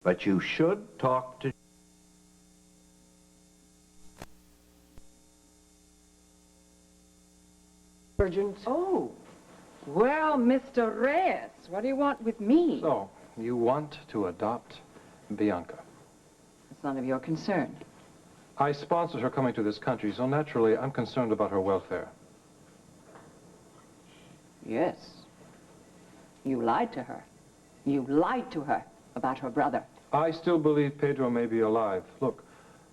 But you should talk to... Urgent. Oh, well, Mr. Reyes, what do you want with me? So, you want to adopt Bianca? It's none of your concern. I sponsored her coming to this country, so naturally I'm concerned about her welfare. Yes. You lied to her. You lied to her about her brother. I still believe Pedro may be alive. Look,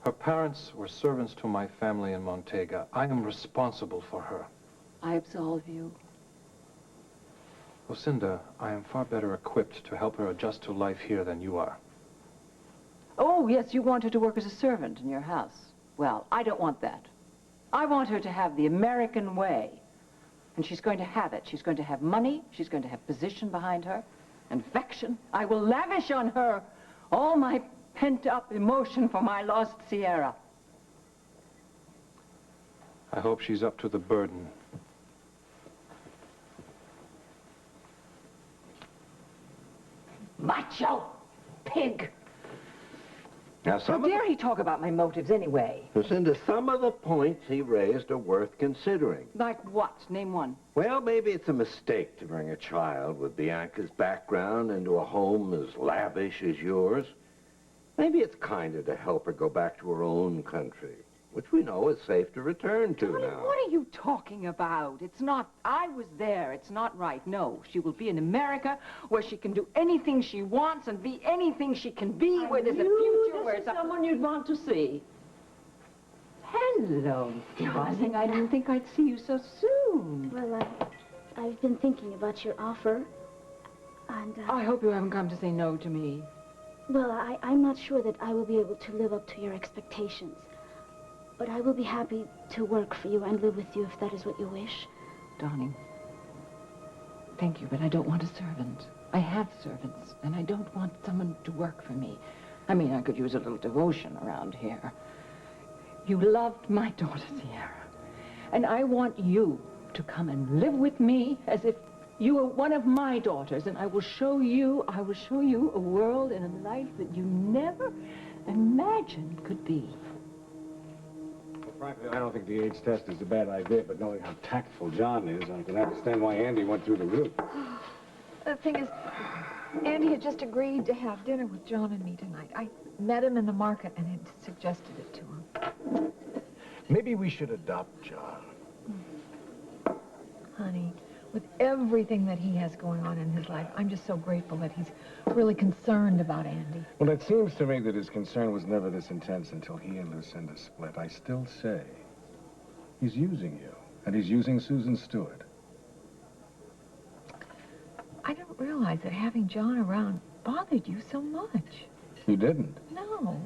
her parents were servants to my family in Montega. I am responsible for her. I absolve you. Lucinda, I am far better equipped to help her adjust to life here than you are. Oh, yes, you want her to work as a servant in your house. Well, I don't want that. I want her to have the American way. And she's going to have it. She's going to have money. She's going to have position behind her. And affection. I will lavish on her all my pent-up emotion for my lost Sierra. I hope she's up to the burden. Macho! Pig! Now, How dare he talk about my motives anyway? Lucinda, some of the points he raised are worth considering. Like what? Name one. Well, maybe it's a mistake to bring a child with Bianca's background into a home as lavish as yours. Maybe it's kinder to help her go back to her own country, which we know is safe to return to Tony, now. what are you talking about? It's not, I was there, it's not right. No, she will be in America where she can do anything she wants and be anything she can be, where there's a future, where it's someone you'd want to see. Hello, darling. I didn't think I'd see you so soon. Well, I've been thinking about your offer, and, I hope you haven't come to say no to me. well, I'm not sure that I will be able to live up to your expectations. But I will be happy to work for you and live with you if that is what you wish. Darling, thank you, but I don't want a servant. I have servants, and I don't want someone to work for me. I mean, I could use a little devotion around here. You loved my daughter, Sierra, and I want you to come and live with me as if you were one of my daughters, and I will show you a world and a life that you never imagined could be. Frankly, I don't think the AIDS test is a bad idea, but knowing how tactful John is, I can understand why Andy went through the roof. The thing is, Andy had just agreed to have dinner with John and me tonight. I met him in the market and had suggested it to him. Maybe we should adopt John. Honey, with everything that he has going on in his life, I'm just so grateful that he's really concerned about Andy. Well, it seems to me that his concern was never this intense until he and Lucinda split. I still say he's using you, and he's using Susan Stewart. I didn't realize that having John around bothered you so much. You didn't? No.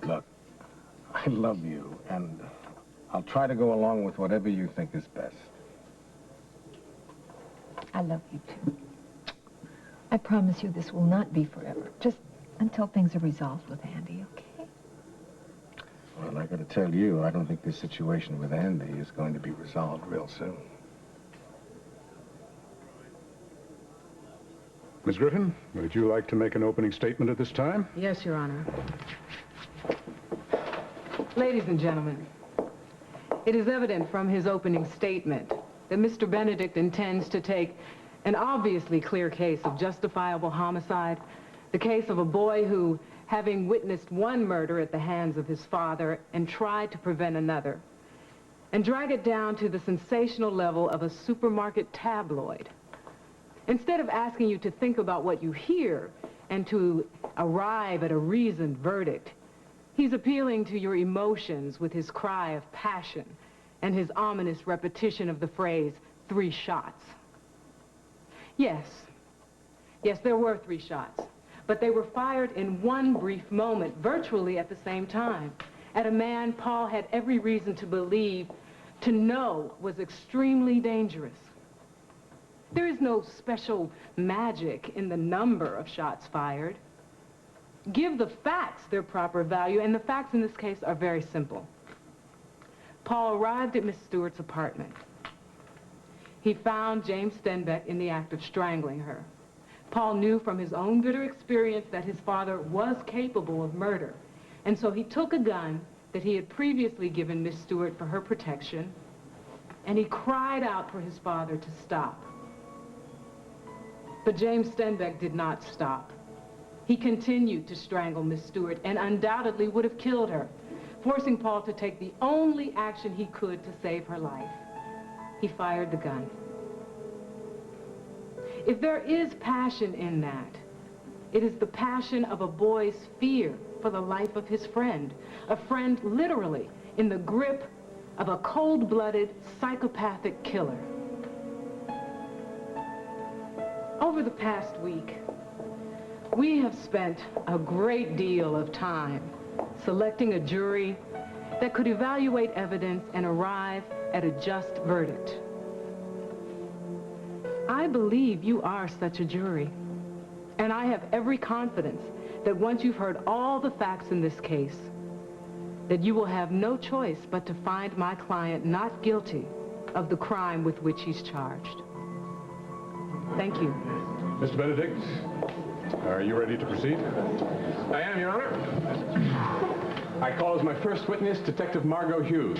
Look, I love you, and I'll try to go along with whatever you think is best. I love you, too. I promise you this will not be forever. Just until things are resolved with Andy, okay? Well, I gotta tell you, I don't think this situation with Andy is going to be resolved real soon. Ms. Griffin, would you like to make an opening statement at this time? Yes, Your Honor. Ladies and gentlemen, it is evident from his opening statement that Mr. Benedict intends to take an obviously clear case of justifiable homicide, the case of a boy who, having witnessed one murder at the hands of his father and tried to prevent another, and drag it down to the sensational level of a supermarket tabloid. Instead of asking you to think about what you hear and to arrive at a reasoned verdict, he's appealing to your emotions with his cry of passion and his ominous repetition of the phrase, 3 shots. Yes, there were 3 shots, but they were fired in one brief moment, virtually at the same time, at a man Paul had every reason to believe, to know was extremely dangerous. There is no special magic in the number of shots fired. Give the facts their proper value, and the facts in this case are very simple. Paul arrived at Miss Stewart's apartment. He found James Stenbeck in the act of strangling her. Paul knew from his own bitter experience that his father was capable of murder. And so he took a gun that he had previously given Miss Stewart for her protection, and he cried out for his father to stop. But James Stenbeck did not stop. He continued to strangle Miss Stewart and undoubtedly would have killed her, forcing Paul to take the only action he could to save her life. He fired the gun. If there is passion in that, it is the passion of a boy's fear for the life of his friend, a friend literally in the grip of a cold-blooded, psychopathic killer. Over the past week, we have spent a great deal of time selecting a jury that could evaluate evidence and arrive at a just verdict. I believe you are such a jury, and I have every confidence that once you've heard all the facts in this case, that you will have no choice but to find my client not guilty of the crime with which he's charged. Thank you. Mr. Benedict, are you ready to proceed? I am, Your Honor. I call as my first witness Detective Margot Hughes.